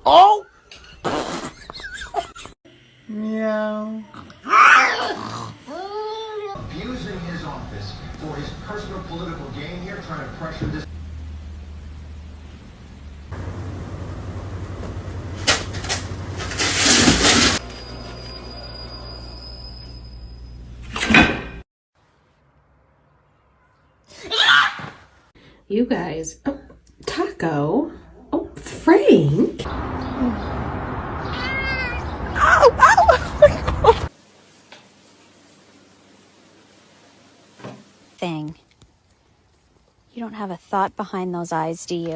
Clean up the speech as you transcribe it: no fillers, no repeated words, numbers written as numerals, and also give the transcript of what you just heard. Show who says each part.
Speaker 1: Oh! Meow.
Speaker 2: Abusing his office for his personal political gain here, trying to pressure this.
Speaker 3: You guys, oh, Taco, oh, Frank.
Speaker 4: Thing. You don't have a thought behind those eyes, do you?